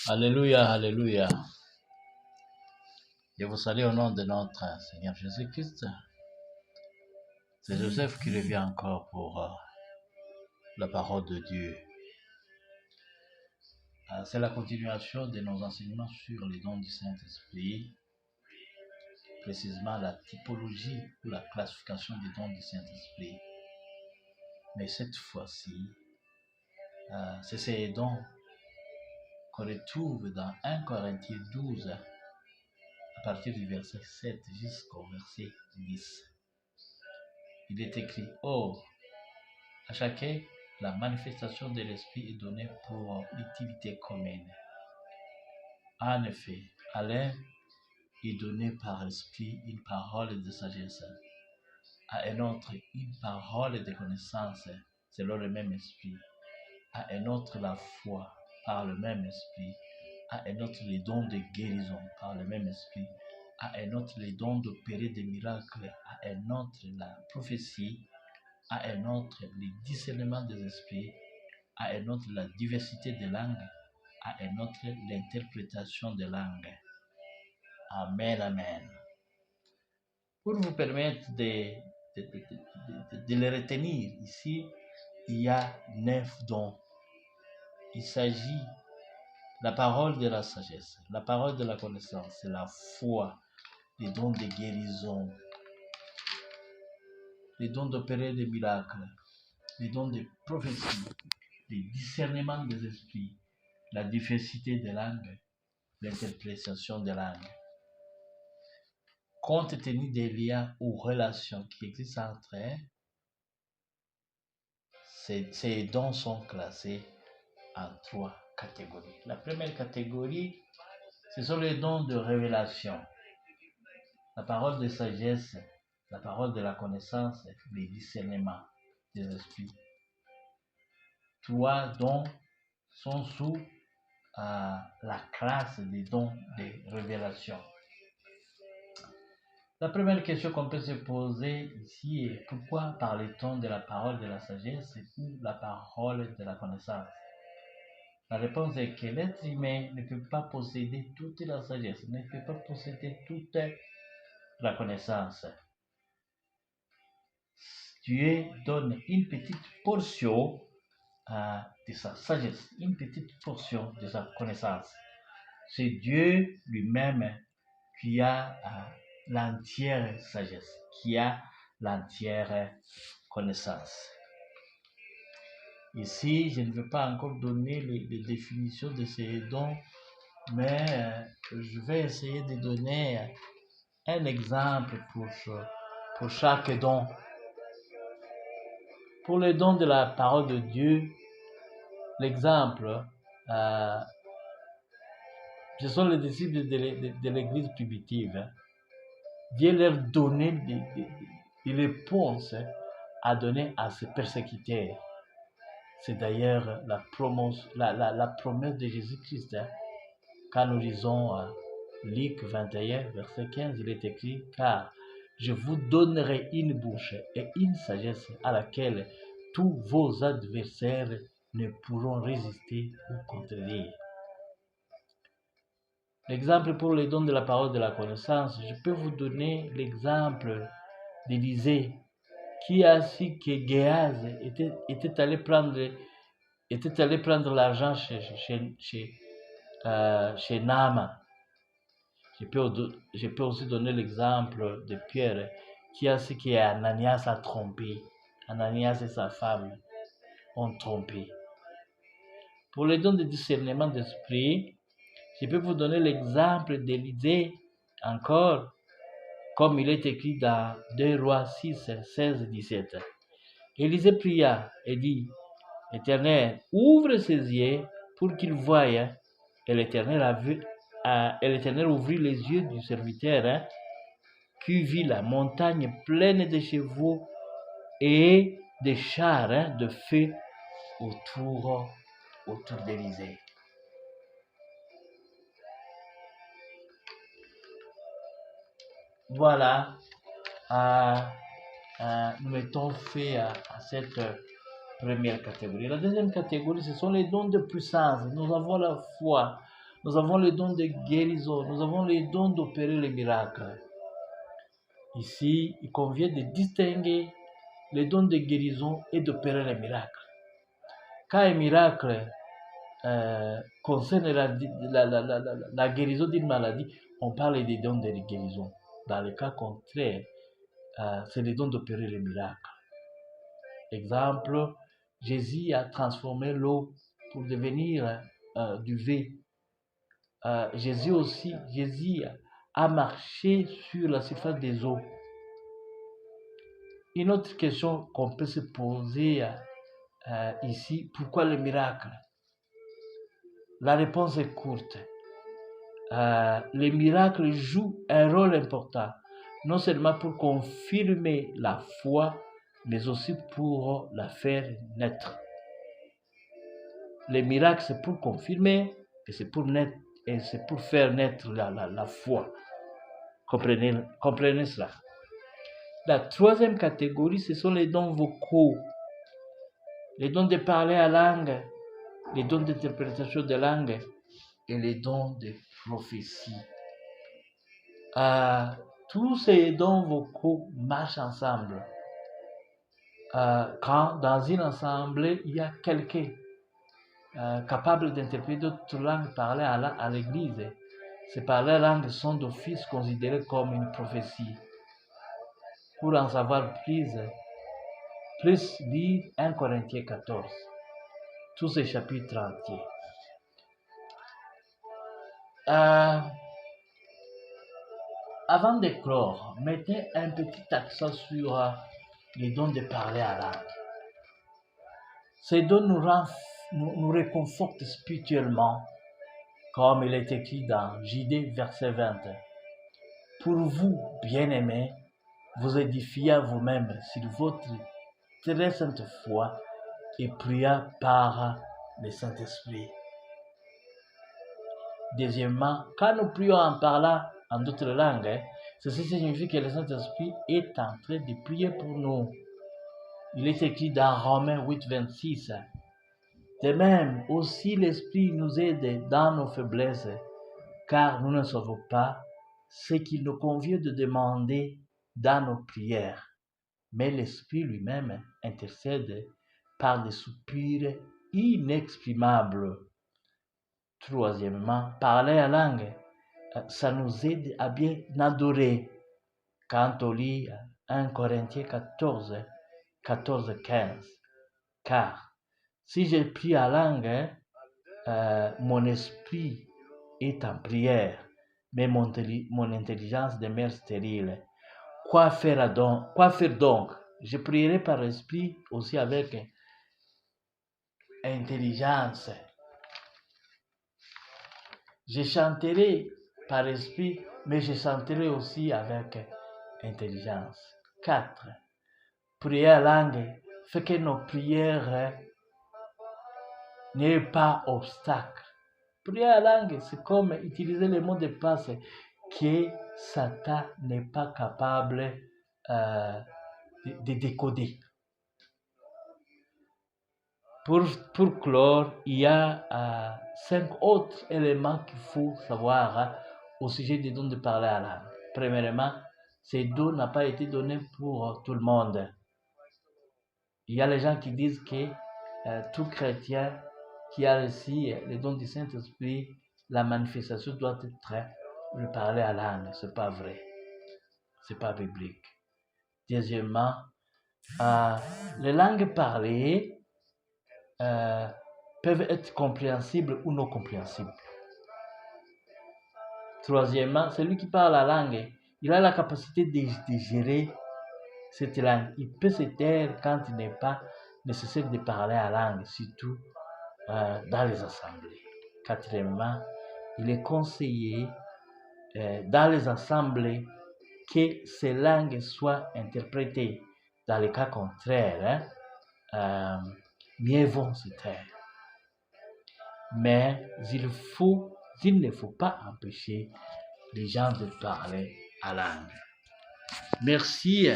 Alléluia, alléluia. Je vous salue au nom de notre Seigneur Jésus-Christ. C'est Joseph qui revient encore pour la parole de Dieu. C'est la continuation de nos enseignements sur les dons du Saint-Esprit, précisément la typologie ou la classification des dons du Saint-Esprit. Mais cette fois-ci, c'est ces dons qu'on retrouve dans 1 Corinthiens 12, à partir du verset 7 jusqu'au verset 10. Il est écrit: Or, à chacun, la manifestation de l'Esprit est donnée pour l'utilité commune. En effet, à l'un est donné par l'Esprit une parole de sagesse, à un autre une parole de connaissance selon le même Esprit, à un autre la foi par le même Esprit, à un autre les dons de guérison par le même Esprit, à un autre les dons d'opérer des miracles, à un autre la prophétie, à un autre le discernement des esprits, à un autre la diversité des langues, à un autre l'interprétation des langues. Amen, amen. Pour vous permettre de les retenir, ici, il y a 9 dons. Il s'agit de la parole de la sagesse, la parole de la connaissance, la foi, les dons de guérison, les dons d'opérer des miracles, les dons de prophétie, le discernement des esprits, la diversité des langues, l'interprétation des langues. Compte tenu des liens ou relations qui existent entre eux, ces dons sont classés en 3 catégories. La première catégorie, ce sont les dons de révélation, la parole de sagesse, la parole de la connaissance, les discernements des esprits. 3 dons sont sous la classe des dons de révélation. La première question qu'on peut se poser ici est: pourquoi parle-t-on de la parole de la sagesse ou la parole de la connaissance? La réponse est que l'être humain ne peut pas posséder toute la sagesse, ne peut pas posséder toute la connaissance. Dieu donne une petite portion de sa sagesse, une petite portion de sa connaissance. C'est Dieu lui-même qui a l'entière sagesse, qui a l'entière connaissance. Ici, je ne veux pas encore donner les définitions de ces dons, mais je vais essayer de donner un exemple pour chaque don. Pour les dons de la parole de Dieu, l'exemple, ce sont les disciples de l'église primitive. Dieu leur donnait des réponses à donner à ses persécuteurs. C'est d'ailleurs la promesse de Jésus-Christ. Quand nous lisons Luc 21, verset 15, il est écrit: car je vous donnerai une bouche et une sagesse à laquelle tous vos adversaires ne pourront résister ou contredire. L'exemple pour les dons de la parole de la connaissance, je peux vous donner l'exemple d'Élisée, qui a su que Géaz était allé prendre l'argent chez Naaman. Je peux aussi donner l'exemple de Pierre, qui a su que Ananias a trompé. Ananias et sa femme ont trompé. Pour les dons de discernement d'esprit, je peux vous donner l'exemple d'Élisée encore, comme il est écrit dans 2 Rois 6, 16, 17. Élisée pria et dit: Éternel, ouvre ses yeux pour qu'il voie. Et l'Éternel ouvrit les yeux du serviteur, qui vit la montagne pleine de chevaux et de chars de feu autour d'Élisée. Voilà, nous mettons fait à cette première catégorie. La deuxième catégorie, ce sont les dons de puissance. Nous avons la foi. Nous avons le don de guérison. Nous avons le don d'opérer les miracles. Ici, il convient de distinguer les dons de guérison et d'opérer les miracles. Quand un miracle concerne la guérison d'une maladie, on parle des dons de guérison. Dans le cas contraire, c'est les dons d'opérer les miracles. Exemple, Jésus a transformé l'eau pour devenir du vin. Jésus a marché sur la surface des eaux. Une autre question qu'on peut se poser ici, pourquoi le miracle? La réponse est courte. Les miracles jouent un rôle important, non seulement pour confirmer la foi, mais aussi pour la faire naître. Les miracles, c'est pour confirmer et c'est pour faire naître la foi. Comprenez cela. La troisième catégorie, ce sont les dons vocaux. Les dons de parler à langue, les dons d'interprétation de langue et les dons de prophétie. Tous ces dons vocaux marchent ensemble. Quand dans une assemblée, il y a quelqu'un capable d'interpréter d'autres langues parlées à l'église, ces parlées langues sont d'office considérées comme une prophétie. Pour en savoir plus lire 1 Corinthiens 14, tous ces chapitres entiers. Avant de clore, mettez un petit accent sur les dons de parler à langue. Ces dons nous réconfortent spirituellement, comme il est écrit dans J.D. verset 20. Pour vous, bien-aimés, vous édifiez à vous-même sur votre très sainte foi et priez par le Saint-Esprit. Deuxièmement, quand nous prions en parlant en d'autres langues, ceci signifie que le Saint-Esprit est en train de prier pour nous. Il est écrit dans Romains 8, 26. De même, aussi l'Esprit nous aide dans nos faiblesses, car nous ne savons pas ce qu'il nous convient de demander dans nos prières. Mais l'Esprit lui-même intercède par des soupirs inexprimables. Troisièmement, parler la langue, ça nous aide à bien adorer. Quand on lit 1 Corinthiens 14, 15. Car si je prie la langue, mon esprit est en prière, mais mon intelligence demeure stérile. Quoi faire donc? Je prierai par l'esprit aussi avec intelligence. Je chanterai par l'esprit, mais je chanterai aussi avec intelligence. 4. Prier la langue fait que nos prières n'aient pas obstacle. Prier la langue, c'est comme utiliser les mots de passe que Satan n'est pas capable de décoder. Pour clore, il y a 5 autres éléments qu'il faut savoir au sujet des dons de parler à langue. Premièrement, ces dons n'ont pas été donnés pour tout le monde. Il y a les gens qui disent que tout chrétien qui a reçu les dons du Saint-Esprit, la manifestation doit être de parler à langue. Ce n'est pas vrai. Ce n'est pas biblique. Deuxièmement, les langues parlées peuvent être compréhensibles ou non compréhensibles. Troisièmement, celui qui parle la langue, il a la capacité de gérer cette langue. Il peut se taire quand il n'est pas nécessaire de parler la langue, surtout dans les assemblées. Quatrièmement, il est conseillé dans les assemblées que ces langues soient interprétées. Dans le cas contraire, mieux vaut se taire. Mais il ne faut pas empêcher les gens de parler à langue. Merci.